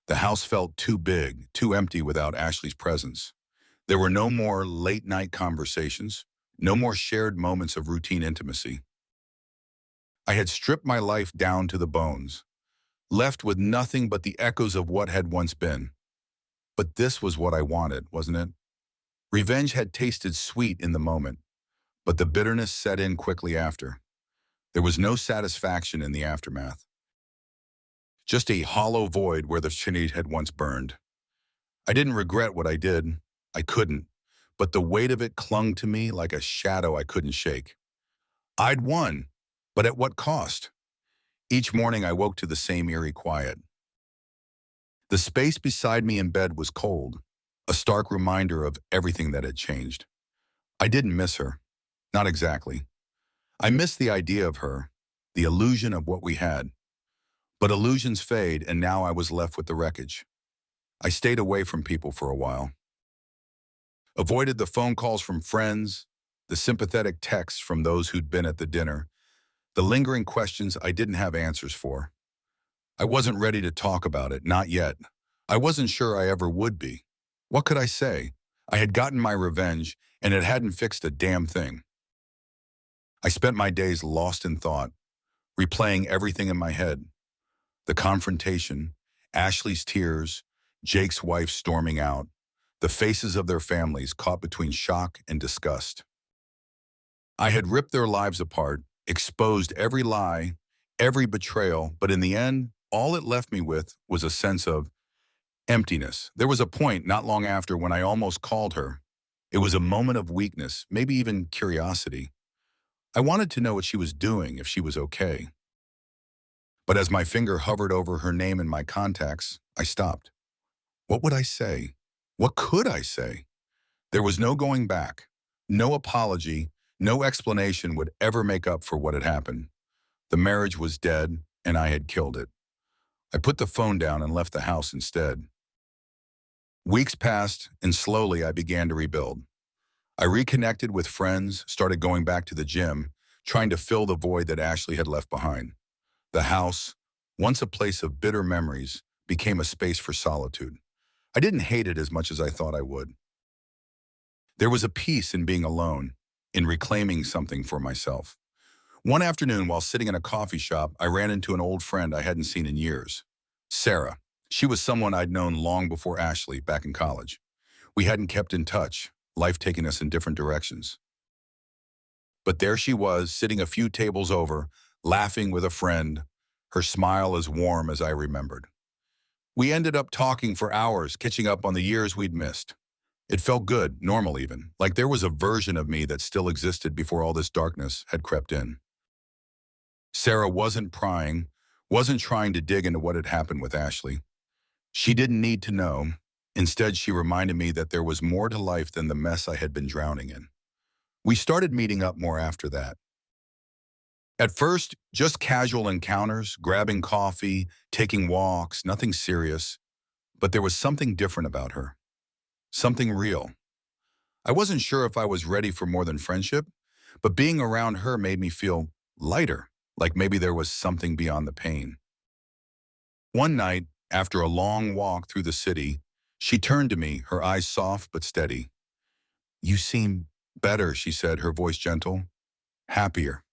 The house felt too big, too empty without Ashley's presence. There were no more late-night conversations, no more shared moments of routine intimacy. I had stripped my life down to the bones, left with nothing but the echoes of what had once been. But this was what I wanted, wasn't it? Revenge had tasted sweet in the moment, but the bitterness set in quickly after. There was no satisfaction in the aftermath. Just a hollow void where the chimney had once burned. I didn't regret what I did. I couldn't. But the weight of it clung to me like a shadow I couldn't shake. I'd won, but at what cost? Each morning I woke to the same eerie quiet. The space beside me in bed was cold, a stark reminder of everything that had changed. I didn't miss her. Not exactly. I missed the idea of her, the illusion of what we had. But illusions fade, and now I was left with the wreckage. I stayed away from people for a while. Avoided the phone calls from friends, the sympathetic texts from those who'd been at the dinner, the lingering questions I didn't have answers for. I wasn't ready to talk about it, not yet. I wasn't sure I ever would be. What could I say? I had gotten my revenge, and it hadn't fixed a damn thing. I spent my days lost in thought, replaying everything in my head. The confrontation, Ashley's tears, Jake's wife storming out, the faces of their families caught between shock and disgust. I had ripped their lives apart, exposed every lie, every betrayal, but in the end, all it left me with was a sense of emptiness. There was a point not long after when I almost called her. It was a moment of weakness, maybe even curiosity. I wanted to know what she was doing, if she was okay. But as my finger hovered over her name in my contacts, I stopped. What would I say? What could I say? There was no going back, no apology, no explanation would ever make up for what had happened. The marriage was dead, and I had killed it. I put the phone down and left the house instead. Weeks passed, and slowly I began to rebuild. I reconnected with friends, started going back to the gym, trying to fill the void that Ashley had left behind. The house, once a place of bitter memories, became a space for solitude. I didn't hate it as much as I thought I would. There was a peace in being alone, in reclaiming something for myself. One afternoon, while sitting in a coffee shop, I ran into an old friend I hadn't seen in years. Sarah. She was someone I'd known long before Ashley, back in college. We hadn't kept in touch, life taking us in different directions. But there she was, sitting a few tables over, laughing with a friend, her smile as warm as I remembered. We ended up talking for hours, catching up on the years we'd missed. It felt good, normal even, like there was a version of me that still existed before all this darkness had crept in. Sarah wasn't prying, wasn't trying to dig into what had happened with Ashley. She didn't need to know. Instead, she reminded me that there was more to life than the mess I had been drowning in. We started meeting up more after that. At first, just casual encounters, grabbing coffee, taking walks, nothing serious. But there was something different about her. Something real. I wasn't sure if I was ready for more than friendship, but being around her made me feel lighter, like maybe there was something beyond the pain. One night, after a long walk through the city, she turned to me, her eyes soft but steady. "You seem better," she said, her voice gentle. "Happier."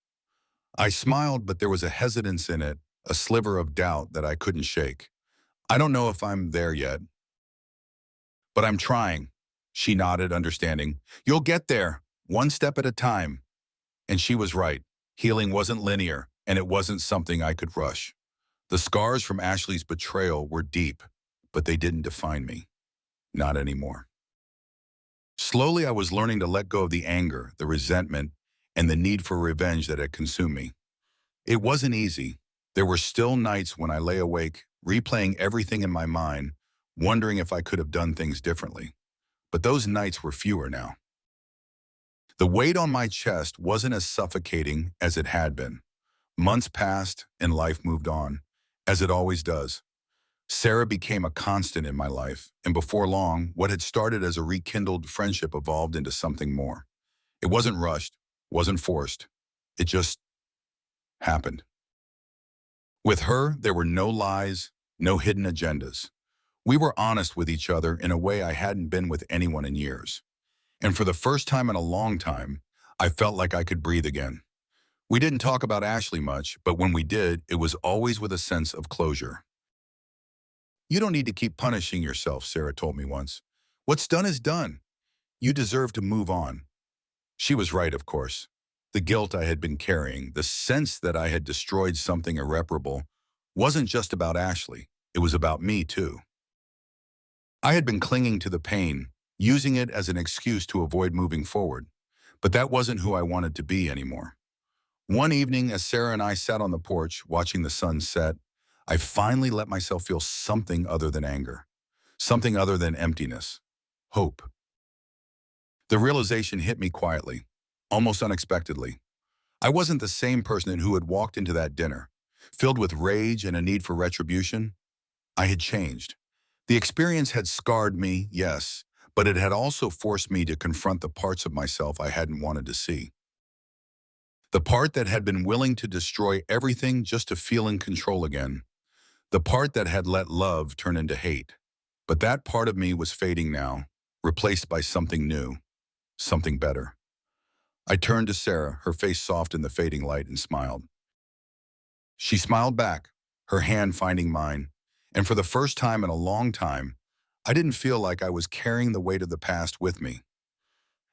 I smiled, but there was a hesitance in it, a sliver of doubt that I couldn't shake. "I don't know if I'm there yet, but I'm trying." She nodded, understanding. "You'll get there, one step at a time." And she was right. Healing wasn't linear, and it wasn't something I could rush. The scars from Ashley's betrayal were deep, but they didn't define me. Not anymore. Slowly, I was learning to let go of the anger, the resentment, and the need for revenge that had consumed me. It wasn't easy. There were still nights when I lay awake, replaying everything in my mind, wondering if I could have done things differently. But those nights were fewer now. The weight on my chest wasn't as suffocating as it had been. Months passed and life moved on, as it always does. Sarah became a constant in my life, and before long, what had started as a rekindled friendship evolved into something more. It wasn't rushed, wasn't forced. It just happened. With her, there were no lies, no hidden agendas. We were honest with each other in a way I hadn't been with anyone in years. And for the first time in a long time, I felt like I could breathe again. We didn't talk about Ashley much, but when we did, it was always with a sense of closure. "You don't need to keep punishing yourself," Sarah told me once. "What's done is done. You deserve to move on." She was right, of course. The guilt I had been carrying, the sense that I had destroyed something irreparable, wasn't just about Ashley. It was about me, too. I had been clinging to the pain, using it as an excuse to avoid moving forward. But that wasn't who I wanted to be anymore. One evening, as Sarah and I sat on the porch watching the sun set, I finally let myself feel something other than anger, something other than emptiness, hope. The realization hit me quietly, almost unexpectedly. I wasn't the same person who had walked into that dinner, filled with rage and a need for retribution. I had changed. The experience had scarred me, yes, but it had also forced me to confront the parts of myself I hadn't wanted to see. The part that had been willing to destroy everything just to feel in control again. The part that had let love turn into hate. But that part of me was fading now, replaced by something new, something better. I turned to Sarah, her face soft in the fading light, and smiled. She smiled back, her hand finding mine, and for the first time in a long time, I didn't feel like I was carrying the weight of the past with me.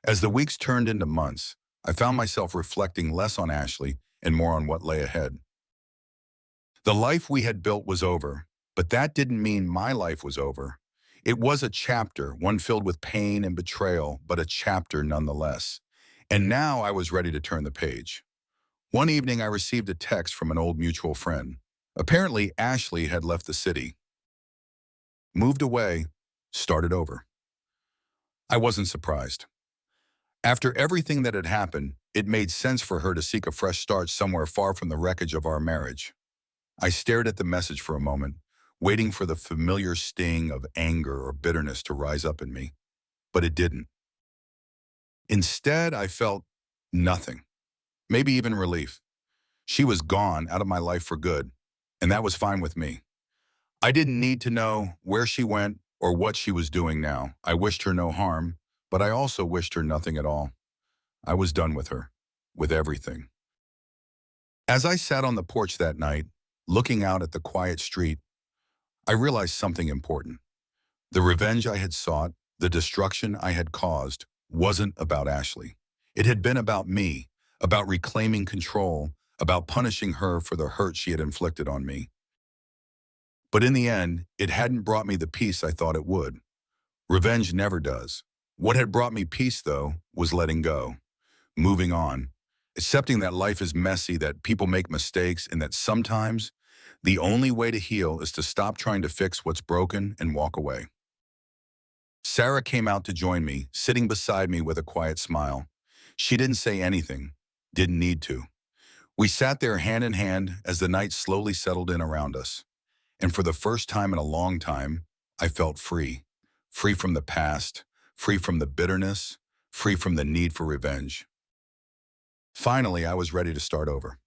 As the weeks turned into months, I found myself reflecting less on Ashley and more on what lay ahead. The life we had built was over, but that didn't mean my life was over. It was a chapter, one filled with pain and betrayal, but a chapter nonetheless. And now I was ready to turn the page. One evening, I received a text from an old mutual friend. Apparently, Ashley had left the city, moved away, started over. I wasn't surprised. After everything that had happened, it made sense for her to seek a fresh start somewhere far from the wreckage of our marriage. I stared at the message for a moment, waiting for the familiar sting of anger or bitterness to rise up in me. But it didn't. Instead, I felt nothing, maybe even relief. She was gone out of my life for good, and that was fine with me. I didn't need to know where she went or what she was doing now. I wished her no harm, but I also wished her nothing at all. I was done with her, with everything. As I sat on the porch that night, looking out at the quiet street, I realized something important. The revenge I had sought, the destruction I had caused, wasn't about Ashley. It had been about me, about reclaiming control, about punishing her for the hurt she had inflicted on me. But in the end, it hadn't brought me the peace I thought it would. Revenge never does. What had brought me peace, though, was letting go, moving on, accepting that life is messy, that people make mistakes, and that sometimes the only way to heal is to stop trying to fix what's broken and walk away. Sarah came out to join me, sitting beside me with a quiet smile. She didn't say anything, didn't need to. We sat there hand in hand as the night slowly settled in around us. And for the first time in a long time, I felt free. Free from the past, free from the bitterness, free from the need for revenge. Finally, I was ready to start over.